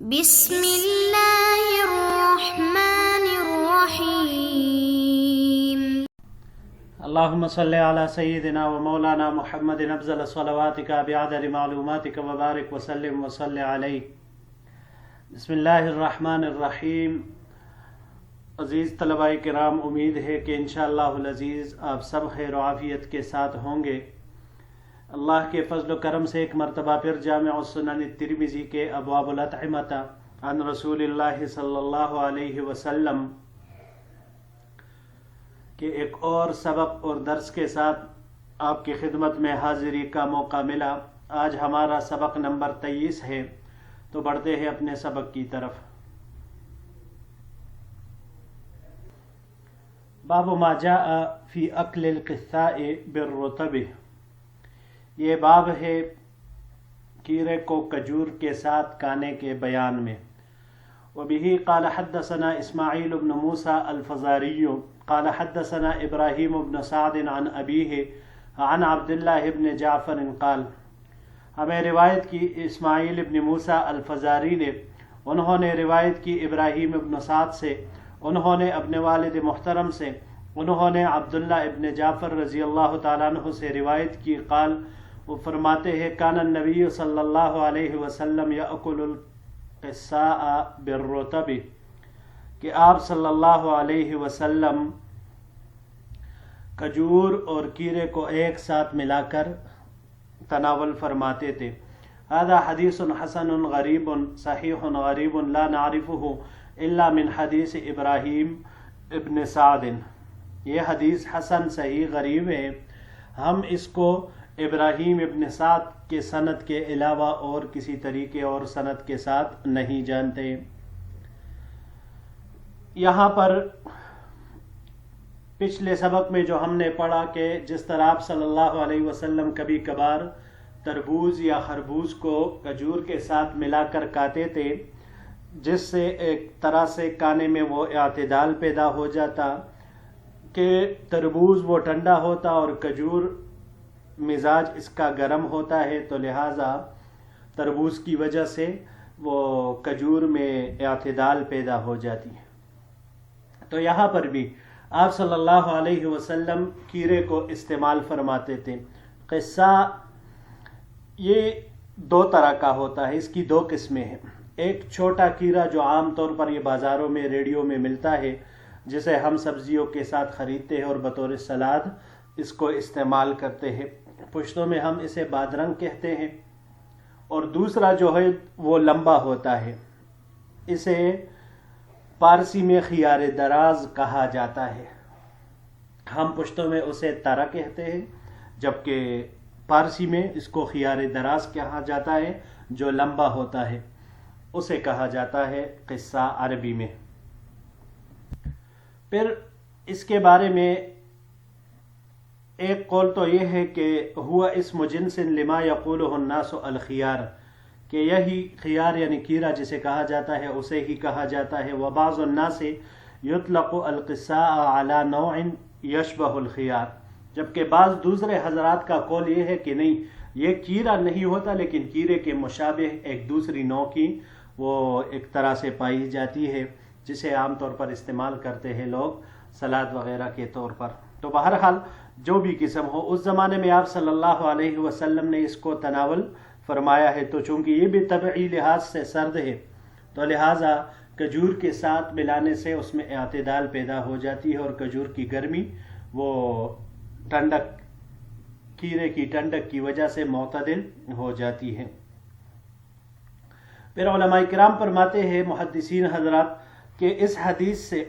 بسم اللہ الرحمن الرحیم اللهم صل على سيدنا ومولانا محمد افضل صلواتك بعدد معلوماتك وبارك وسلم وصل عليه. بسم اللہ الرحمن الرحیم. عزیز طلباء کرام، امید ہے کہ انشاءاللہ العزیز آپ سب خیر و عافیت کے ساتھ ہوں گے. اللہ کے فضل و کرم سے ایک مرتبہ پھر جامع السنن الترمذی کے ابواب الاطعمۃ عن رسول اللہ صلی اللہ علیہ وسلم کہ ایک اور سبق اور درس کے ساتھ آپ کی خدمت میں حاضری کا موقع ملا. آج ہمارا سبق نمبر 23 ہے، تو بڑھتے ہیں اپنے سبق کی طرف. باب ما جاء فی اکل القثاء بالرطب. یہ باب ہے کیرے کو کجور کے ساتھ کھانے کے بیان میں. وبه قال حدثنا اسماعیل بن موسیٰ الفزاری قال حدثنا ابراہیم بن سعد عن ابیہ عن عبداللہ بن جعفر قال. ہمیں روایت کی اسماعیل بن موسیٰ الفزاری نے، انہوں نے روایت کی ابراہیم بن سعد سے، انہوں نے اپنے والد محترم سے، انہوں نے عبداللہ ابن جعفر رضی اللہ تعالیٰ عنہ سے روایت کی. قال، وہ فرماتے ہیں، کان النبی صلی اللہ علیہ وسلم یأکل القثاء بالرطب، کہ آپ صلی اللہ علیہ وسلم کھجور اور کیرے کو ایک ساتھ ملا کر تناول فرماتے تھے. هذا حدیث حسن غریب صحیح غریب لا نعرفه الا من حدیث ابراہیم ابن سعد. یہ حدیث حسن صحیح غریب ہے، ہم اس کو ابراہیم ابن سعد کے سند کے علاوہ اور کسی طریقے اور سند کے ساتھ نہیں جانتے. یہاں پر پچھلے سبق میں جو ہم نے پڑھا کہ جس طرح آپ صلی اللہ علیہ وسلم کبھی کبھار تربوز یا خربوز کو کھجور کے ساتھ ملا کر کھاتے تھے، جس سے ایک طرح سے کھانے میں وہ اعتدال پیدا ہو جاتا کہ تربوز وہ ٹھنڈا ہوتا اور کھجور مزاج اس کا گرم ہوتا ہے، تو لہٰذا تربوز کی وجہ سے وہ کھجور میں اعتدال پیدا ہو جاتی ہے. تو یہاں پر بھی آپ صلی اللہ علیہ وسلم کیرے کو استعمال فرماتے تھے. قصہ یہ دو طرح کا ہوتا ہے، اس کی دو قسمیں ہیں. ایک چھوٹا کیرا جو عام طور پر یہ بازاروں میں ریڈیو میں ملتا ہے، جسے ہم سبزیوں کے ساتھ خریدتے ہیں اور بطور سلاد اس کو استعمال کرتے ہیں. پشتوں میں ہم اسے بادرنگ کہتے ہیں. اور دوسرا جو ہے وہ لمبا ہوتا ہے، اسے پارسی میں خیار دراز کہا جاتا ہے. ہم پشتوں میں اسے تارا کہتے ہیں، جبکہ پارسی میں اس کو خیار دراز کہا جاتا ہے. جو لمبا ہوتا ہے اسے کہا جاتا ہے قصہ عربی میں. پھر اس کے بارے میں ایک قول تو یہ ہے کہ ہوا اسم جنس لما یقولہ الناس الخیار، کہ یہی خیار یعنی کیرا جسے کہا جاتا ہے اسے ہی کہا جاتا ہے. وبعض الناس یطلق القثاء علی نوع یشبہ الخیار، جبکہ بعض دوسرے حضرات کا قول یہ ہے کہ نہیں، یہ کیرا نہیں ہوتا لیکن کیرے کے مشابہ ایک دوسری نوع کی وہ ایک طرح سے پائی جاتی ہے، جسے عام طور پر استعمال کرتے ہیں لوگ سلاد وغیرہ کے طور پر. تو بہرحال جو بھی قسم ہو، اس زمانے میں آپ صلی اللہ علیہ وسلم نے اس کو تناول فرمایا ہے. تو چونکہ یہ بھی طبعی لحاظ سے سرد ہے، تو لہٰذا کھجور کے ساتھ ملانے سے اس میں اعتدال پیدا ہو جاتی ہے، اور کھجور کی گرمی وہ ٹھنڈک، کیرے کی ٹھنڈک کی وجہ سے معتدل ہو جاتی ہے. پھر علماء کرام فرماتے ہیں، محدثین حضرات، کہ اس حدیث سے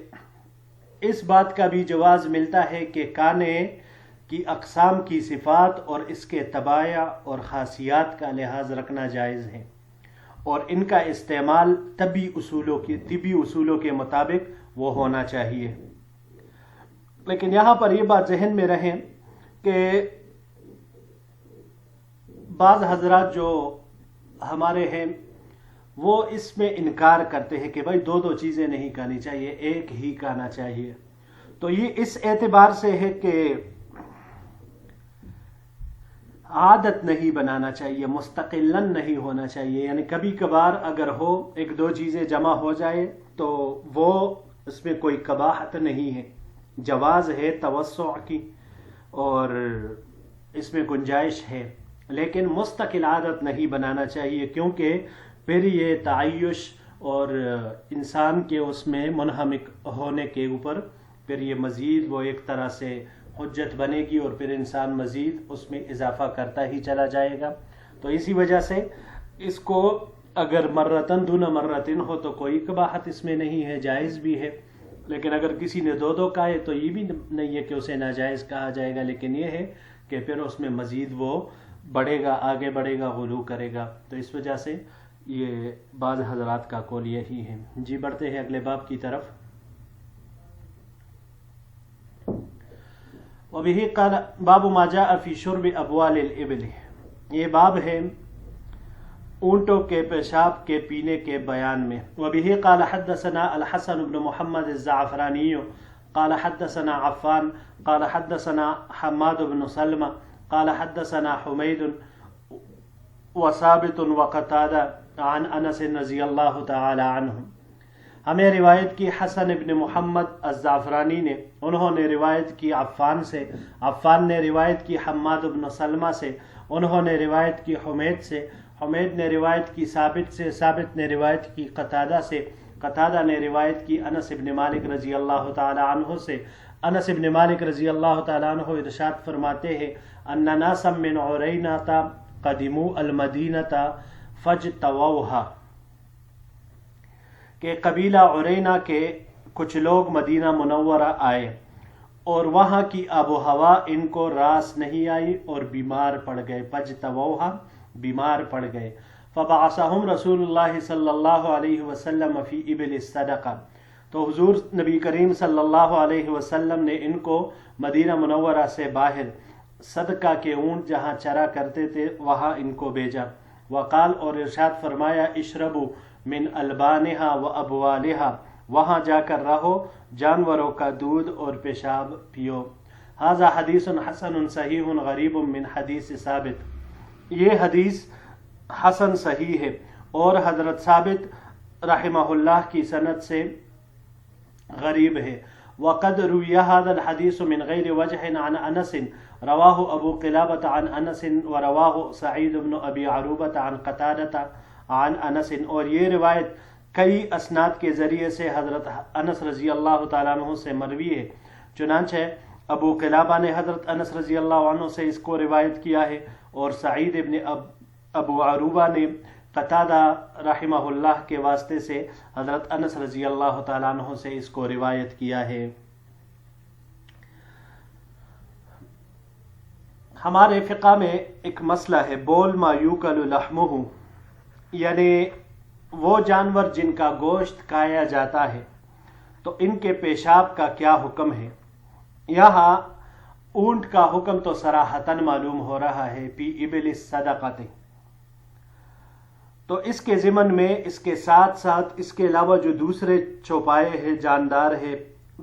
اس بات کا بھی جواز ملتا ہے کہ کھانے کی اقسام کی صفات اور اس کے طبائع اور خاصیات کا لحاظ رکھنا جائز ہے، اور ان کا استعمال طبی اصولوں کے مطابق وہ ہونا چاہیے. لیکن یہاں پر یہ بات ذہن میں رہے کہ بعض حضرات جو ہمارے ہیں وہ اس میں انکار کرتے ہیں کہ بھائی دو چیزیں نہیں کھانی چاہیے، ایک ہی کھانا چاہیے. تو یہ اس اعتبار سے ہے کہ عادت نہیں بنانا چاہیے، مستقلاً نہیں ہونا چاہیے، یعنی کبھی کبھار اگر ہو ایک دو چیزیں جمع ہو جائے تو وہ اس میں کوئی قباحت نہیں ہے، جواز ہے توسع کی اور اس میں گنجائش ہے، لیکن مستقل عادت نہیں بنانا چاہیے، کیونکہ پھر یہ تعیش اور انسان کے اس میں منہمک ہونے کے اوپر پھر یہ مزید وہ ایک طرح سے حجت بنے گی اور پھر انسان مزید اس میں اضافہ کرتا ہی چلا جائے گا۔ تو اسی وجہ سے اس کو اگر مرتن دون مرتن ہو تو کوئی قباحت اس میں نہیں ہے، جائز بھی ہے، لیکن اگر کسی نے دو کہے تو یہ بھی نہیں ہے کہ اسے ناجائز کہا جائے گا، لیکن یہ ہے کہ پھر اس میں مزید وہ بڑھے گا، آگے بڑھے گا، غلو کرے گا۔ تو اس وجہ سے یہ بعض حضرات کا قول یہی ہے۔ جی بڑھتے ہیں اگلے باب کی طرف۔ وبه قال باب ما جاء في شرب ابوال الابل، یہ باب ہے اونٹوں کے پیشاب کے پینے کے بیان میں۔ وبه قال حدثنا الحسن بن محمد الزعفراني قال حدثنا عفان قال حدثنا حماد بن سلمة قال حدثنا حميد وثابت وقتادة عن انس رضی اللہ تعالی عنہ۔ ہمیں روایت کی حسن ابن محمد الزعفرانی نے، انہوں نے روایت کی عفان سے، عفان نے روایت کی حماد بن سلمہ سے، انہوں نے روایت کی حمید سے، حمید نے روایت کی ثابت سے، ثابت نے روایت کی قتادہ سے، قتادہ نے روایت کی انس ابن مالک رضی اللہ تعالی عنہ سے۔ انس ابن مالک رضی اللہ تعالی عنہ ارشاد فرماتے ہیں ان ناسا من عرینہ قدموا المدینہ فاجتووها، کہ قبیلہ عرینہ کے کچھ لوگ مدینہ منورہ آئے اور وہاں کی آب و ہوا ان کو راس نہیں آئی اور بیمار پڑ گئے، فاجتووها بیمار پڑ گئے۔ فبعثهم رسول اللہ صلی اللہ علیہ وسلم فی ابل الصدقہ، تو حضور نبی کریم صلی اللہ علیہ وسلم نے ان کو مدینہ منورہ سے باہر صدقہ کے اونٹ جہاں چرا کرتے تھے وہاں ان کو بھیجا۔ وقال، اور ارشاد فرمایا، اشربوا من البانہا و ابوالہا، وہاں جا کر رہو، جانوروں کا دودھ اور پیشاب پیو۔ ھذا حدیث حسن صحیح غریب من حدیث ثابت، یہ حدیث حسن صحیح ہے اور حضرت ثابت رحمہ اللہ کی سند سے غریب ہے۔ وقد روی هذا الحديث من غير وجه عن انس، رواه ابو قلابة عن انس ورواه سعید بن ابی عروبة عن قتادة عن انس، اور یہ روایت کئی اسناد کے ذریعے سے حضرت انس رضی اللہ تعالیٰ عنہ سے مروی ہے، چنانچہ ابو قلابہ نے حضرت انس رضی اللہ عنہ سے اس کو روایت کیا ہے اور سعید ابن ابو عروبہ نے قتادہ رحمہ اللہ کے واسطے سے حضرت انس رضی اللہ تعالیٰ عنہ سے اس کو روایت کیا ہے۔ ہمارے فقہ میں ایک مسئلہ ہے، بول ما یوکل لحمہ، یعنی وہ جانور جن کا گوشت کھایا جاتا ہے تو ان کے پیشاب کا کیا حکم ہے۔ یہاں اونٹ کا حکم تو صراحتاً معلوم ہو رہا ہے، فی ابل الصدقۃ، تو اس کے ضمن میں اس کے ساتھ ساتھ اس کے علاوہ جو دوسرے چوپائے ہیں، جاندار ہے،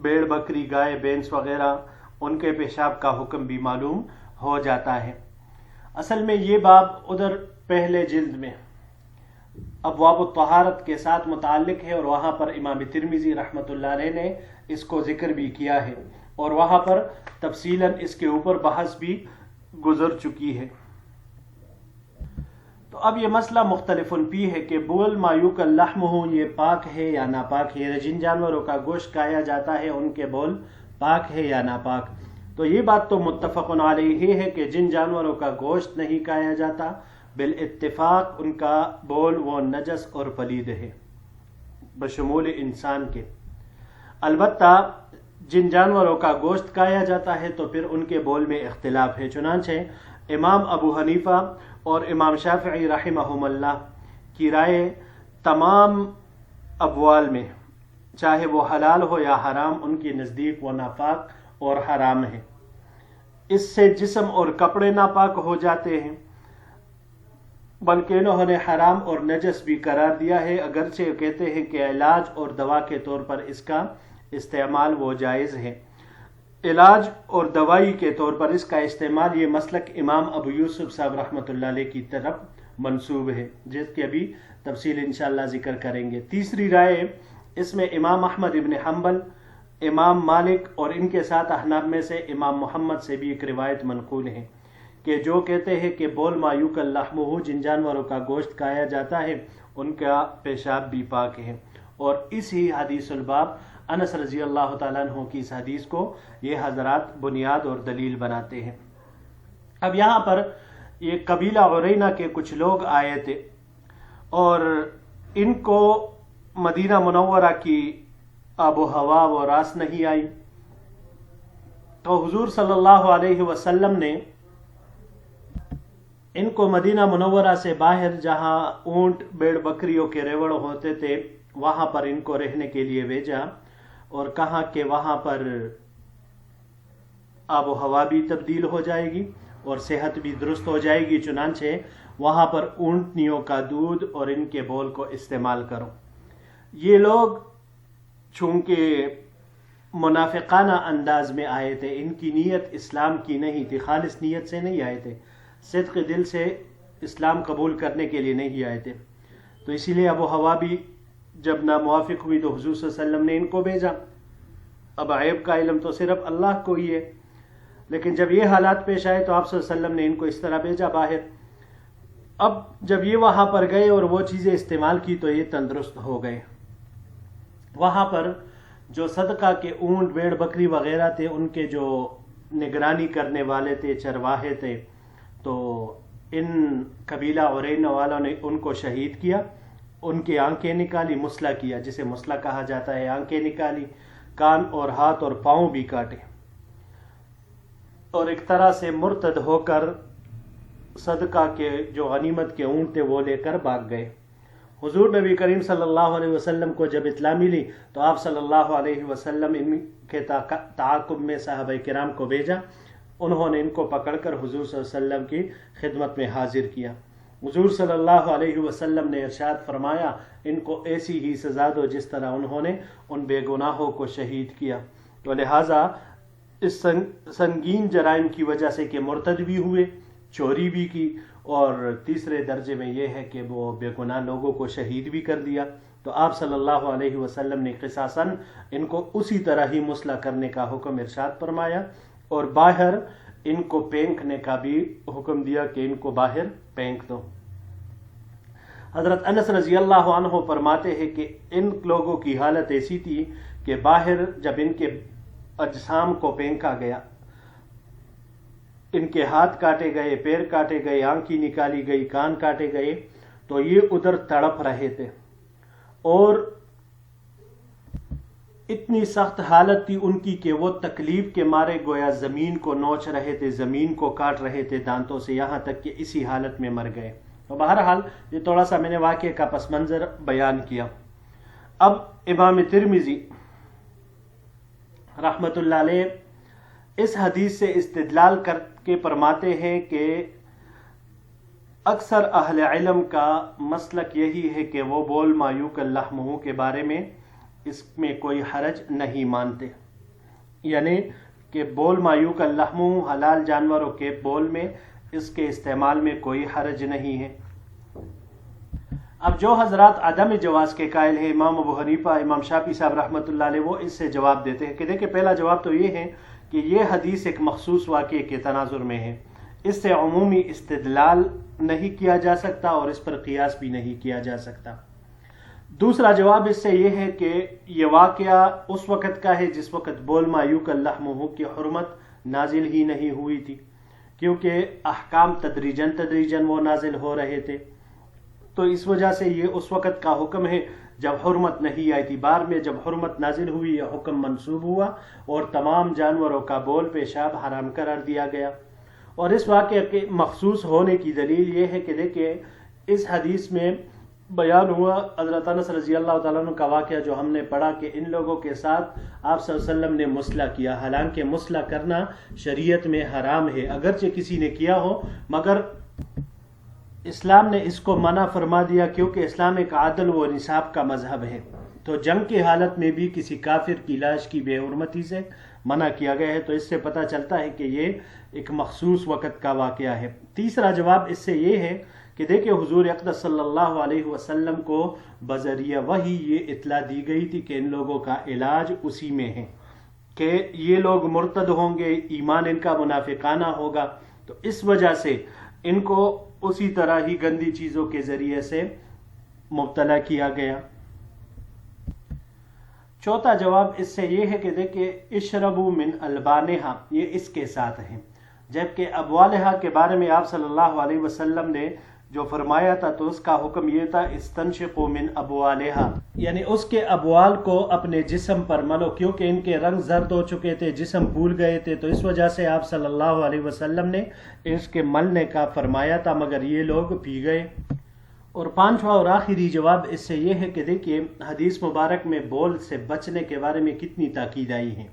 بیڑ بکری گائے بینس وغیرہ، ان کے پیشاب کا حکم بھی معلوم ہو جاتا ہے۔ اصل میں یہ باب ادھر پہلے جلد میں ابواب الطہارت کے ساتھ متعلق ہے اور وہاں پر امام ترمذی رحمۃ اللہ علیہ نے اس کو ذکر بھی کیا ہے اور وہاں پر تفصیلاً اس کے اوپر بحث بھی گزر چکی ہے۔ تو اب یہ مسئلہ مختلف فی ہے کہ بول ما یوکل لحمہ یہ پاک ہے یا ناپاک ہے، جن جانوروں کا گوشت کھایا جاتا ہے ان کے بول پاک ہے یا ناپاک۔ تو یہ بات تو متفق علیہ ہے کہ جن جانوروں کا گوشت نہیں کھایا جاتا بالاتفاق ان کا بول وہ نجس اور پلید ہے بشمول انسان کے۔ البتہ جن جانوروں کا گوشت کھایا جاتا ہے تو پھر ان کے بول میں اختلاف ہے، چنانچہ امام ابو حنیفہ اور امام شافعی رحمہم اللہ کی رائے تمام ابوال میں چاہے وہ حلال ہو یا حرام ان کے نزدیک وہ ناپاک اور حرام ہے۔ اس سے جسم اور کپڑے ناپاک ہو جاتے ہیں، بلکہ انہوں نے حرام اور نجس بھی قرار دیا ہے، اگرچہ کہتے ہیں کہ علاج اور دوا کے طور پر اس کا استعمال وہ جائز ہے۔ علاج اور دوائی کے طور پر اس کا استعمال، یہ مسلک امام ابو یوسف صاحب رحمۃ اللہ علیہ کی طرف منسوب ہے، جس کی ابھی تفصیل انشاءاللہ ذکر کریں گے۔ تیسری رائے اس میں امام احمد ابن حنبل، امام مالک اور ان کے ساتھ احناف میں سے امام محمد سے بھی ایک روایت منقول ہے کہ جو کہتے ہیں کہ بول ما یوکل لحمہ، جن جانوروں کا گوشت کھایا جاتا ہے ان کا پیشاب بھی پاک ہے، اور اسی حدیث الباب انس رضی اللہ تعالیٰ عنہ کی اس حدیث کو یہ حضرات بنیاد اور دلیل بناتے ہیں۔ اب یہاں پر یہ قبیلہ عرینہ کے کچھ لوگ آئے تھے اور ان کو مدینہ منورہ کی آب و ہوا و راس نہیں آئی، تو حضور صلی اللہ علیہ وسلم نے ان کو مدینہ منورہ سے باہر جہاں اونٹ بیڑ بکریوں کے ریوڑ ہوتے تھے وہاں پر ان کو رہنے کے لیے بھیجا، اور کہا کہ وہاں پر آب و ہوا بھی تبدیل ہو جائے گی اور صحت بھی درست ہو جائے گی، چنانچہ وہاں پر اونٹنیوں کا دودھ اور ان کے بول کو استعمال کرو۔ یہ لوگ چونکہ منافقانہ انداز میں آئے تھے، ان کی نیت اسلام کی نہیں تھی، خالص نیت سے نہیں آئے تھے، صدق دل سے اسلام قبول کرنے کے لیے نہیں آئے تھے، تو اسی لیے آب و ہوا بھی جب ناموافق ہوئی تو حضور صلی اللہ علیہ وسلم نے ان کو بھیجا۔ اب عیب کا علم تو صرف اللہ کو ہی ہے، لیکن جب یہ حالات پیش آئے تو آپ صلی اللہ علیہ وسلم نے ان کو اس طرح بھیجا باہر۔ اب جب یہ وہاں پر گئے اور وہ چیزیں استعمال کی تو یہ تندرست ہو گئے۔ وہاں پر جو صدقہ کے اونٹ بیڑ بکری وغیرہ تھے، ان کے جو نگرانی کرنے والے تھے، چرواہے تھے، تو ان قبیلہ عرینہ والوں نے ان کو شہید کیا، ان کی آنکھیں نکالی، مسلح کیا، جسے مسلح کہا جاتا ہے، آنکھیں نکالی، کان اور ہاتھ اور پاؤں بھی کاٹے، اور ایک طرح سے مرتد ہو کر صدقہ کے جو غنیمت کے اونٹ تھے وہ لے کر بھاگ گئے۔ حضور نبی کریم صلی اللہ علیہ وسلم کو جب اطلاع ملی تو آپ صلی اللہ علیہ وسلم ان کے تعاقب میں صحابہ کرام کو بھیجا، انہوں نے ان کو پکڑ کر حضور صلی اللہ علیہ وسلم کی خدمت میں حاضر کیا۔ حضور صلی اللہ علیہ وسلم نے ارشاد فرمایا ان کو ایسی ہی سزا دو جس طرح انہوں نے ان بے گناہوں کو شہید کیا، تو لہٰذا اس سنگین جرائم کی وجہ سے کہ مرتد بھی ہوئے، چوری بھی کی، اور تیسرے درجے میں یہ ہے کہ وہ بے گناہ لوگوں کو شہید بھی کر دیا، تو آپ صلی اللہ علیہ وسلم نے قصاصاً ان کو اسی طرح ہی مسلح کرنے کا حکم ارشاد فرمایا، اور باہر ان کو پھینکنے کا بھی حکم دیا کہ ان کو باہر پھینک دو۔ حضرت انس رضی اللہ عنہ فرماتے ہیں کہ ان لوگوں کی حالت ایسی تھی کہ باہر جب ان کے اجسام کو پھینکا گیا، ان کے ہاتھ کاٹے گئے، پیر کاٹے گئے، آنکھیں نکالی گئی، کان کاٹے گئے، تو یہ ادھر تڑپ رہے تھے، اور اتنی سخت حالت تھی ان کی کہ وہ تکلیف کے مارے گویا زمین کو نوچ رہے تھے، زمین کو کاٹ رہے تھے دانتوں سے، یہاں تک کہ اسی حالت میں مر گئے۔ تو بہرحال یہ تھوڑا سا میں نے واقعے کا پس منظر بیان کیا۔ اب امام ترمذی رحمت اللہ علیہ اس حدیث سے استدلال کر کے فرماتے ہیں کہ اکثر اہل علم کا مسلک یہی ہے کہ وہ بول ما یوکل لحمہ کے بارے میں اس میں کوئی حرج نہیں مانتے، یعنی کہ بول ما یوکل لحمہ حلال جانوروں کے بول میں اس کے استعمال میں کوئی حرج نہیں ہے۔ اب جو حضرات عدم جواز کے قائل ہیں، امام ابو حنیفہ، امام شافعی صاحب رحمۃ اللہ علیہ، وہ اس سے جواب دیتے ہیں کہ دیکھیں پہلا جواب تو یہ ہے کہ یہ حدیث ایک مخصوص واقعے کے تناظر میں ہے، اس سے عمومی استدلال نہیں کیا جا سکتا اور اس پر قیاس بھی نہیں کیا جا سکتا۔ دوسرا جواب اس سے یہ ہے کہ یہ واقعہ اس وقت کا ہے جس وقت بول ما یوکل لحمہ کی حرمت نازل ہی نہیں ہوئی تھی، کیونکہ احکام تدریجاً وہ نازل ہو رہے تھے، تو اس وجہ سے یہ اس وقت کا حکم ہے جب حرمت نہیں آئی تھی۔ بعد میں جب حرمت نازل ہوئی یہ حکم منسوب ہوا اور تمام جانوروں کا بول پیشاب حرام قرار دیا گیا۔ اور اس واقعے کے مخصوص ہونے کی دلیل یہ ہے کہ دیکھیں اس حدیث میں بیان ہوا حضرت انس رضی اللہ تعالیٰ عنہ کا واقعہ جو ہم نے پڑھا کہ ان لوگوں کے ساتھ آپ صلی اللہ علیہ وسلم نے مسلح کیا، حالانکہ مسلح کرنا شریعت میں حرام ہے، اگرچہ کسی نے کیا ہو، مگر اسلام نے اس کو منع فرما دیا کیونکہ اسلام ایک عدل و انصاف کا مذہب ہے۔ تو جنگ کی حالت میں بھی کسی کافر کی لاش کی بے حرمتی سے منع کیا گیا ہے، تو اس سے پتہ چلتا ہے کہ یہ ایک مخصوص وقت کا واقعہ ہے۔ تیسرا جواب اس سے یہ ہے کہ دیکھیں حضور اقدس صلی اللہ علیہ وسلم کو بذریعہ وحی یہ اطلاع دی گئی تھی کہ ان لوگوں کا علاج اسی میں ہے، کہ یہ لوگ مرتد ہوں گے، ایمان ان کا منافقانہ ہوگا، تو اس وجہ سے ان کو اسی طرح ہی گندی چیزوں کے ذریعے سے مبتلا کیا گیا۔ چوتھا جواب اس سے یہ ہے کہ دیکھیں اشربوا من البانہا، یہ اس کے ساتھ ہے، جبکہ ابوالہا کے بارے میں آپ صلی اللہ علیہ وسلم نے جو فرمایا تھا تو اس کا حکم یہ تھا استنشقوا من ابوالہا، یعنی اس کے ابوال کو اپنے جسم پر ملو، کیونکہ ان کے رنگ زرد ہو چکے تھے، جسم پھول گئے تھے، تو اس وجہ سے آپ صلی اللہ علیہ وسلم نے اس کے ملنے کا فرمایا تھا، مگر یہ لوگ پی گئے۔ اور پانچواں اور آخری جواب اس سے یہ ہے کہ دیکھیے حدیث مبارک میں بول سے بچنے کے بارے میں کتنی تاکید آئی ہے۔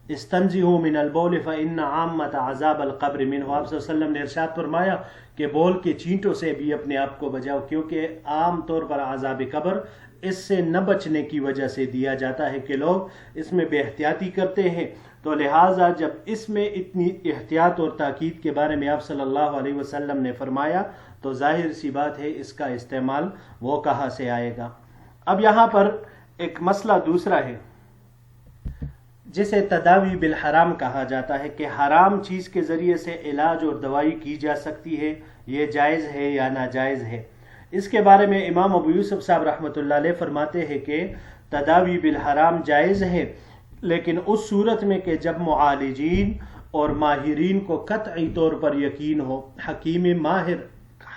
استنزہوا من البول فإن عامۃ عذاب القبر منہ، آپ صلی اللہ علیہ وسلم نے ارشاد فرمایا کہ بول کے چینٹوں سے بھی اپنے آپ کو بچاؤ، کیونکہ عام طور پر عذاب قبر اس سے نہ بچنے کی وجہ سے دیا جاتا ہے کہ لوگ اس میں بے احتیاطی کرتے ہیں، تو لہٰذا جب اس میں اتنی احتیاط اور تاکید کے بارے میں آپ صلی اللہ علیہ وسلم نے فرمایا تو ظاہر سی بات ہے اس کا استعمال وہ کہاں سے آئے گا۔ اب یہاں پر ایک مسئلہ دوسرا ہے جسے تداوی بالحرام کہا جاتا ہے، کہ حرام چیز کے ذریعے سے علاج اور دوائی کی جا سکتی ہے، یہ جائز ہے یا ناجائز ہے۔ اس کے بارے میں امام ابو یوسف صاحب رحمۃ اللہ علیہ فرماتے ہیں کہ تداوی بالحرام جائز ہے، لیکن اس صورت میں کہ جب معالجین اور ماہرین کو قطعی طور پر یقین ہو، حکیم ماہر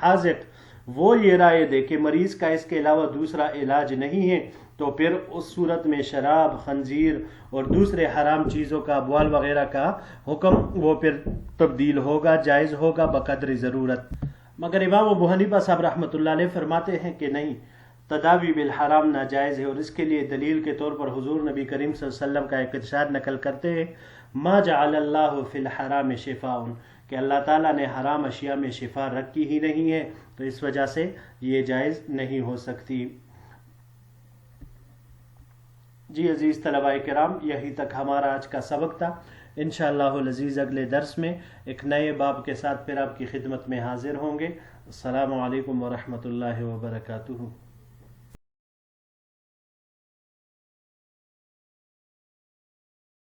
حاذق وہ یہ رائے دے کہ مریض کا اس کے علاوہ دوسرا علاج نہیں ہے، تو پھر اس صورت میں شراب، خنزیر اور دوسرے حرام چیزوں کا ابوال وغیرہ کا حکم وہ پھر تبدیل ہوگا، جائز ہوگا بقدر ضرورت۔ مگر امام ابو حنیفہ صاحب رحمۃ اللہ علیہ فرماتے ہیں کہ نہیں، تداوی بالحرام ناجائز ہے، اور اس کے لیے دلیل کے طور پر حضور نبی کریم صلی اللہ علیہ وسلم کا ایک ارشاد نقل کرتے ہیں، ما جعل اللہ فی الحرام شفاء، کہ اللہ تعالیٰ نے حرام اشیاء میں شفا رکھی ہی نہیں ہے، تو اس وجہ سے یہ جائز نہیں ہو سکتی۔ جی عزیز طلباء کرام، یہی تک ہمارا آج کا سبق تھا۔ انشاءاللہ العزیز اگلے درس میں ایک نئے باب کے ساتھ پھر آپ کی خدمت میں حاضر ہوں گے۔ السلام علیکم ورحمۃ اللہ وبرکاتہ۔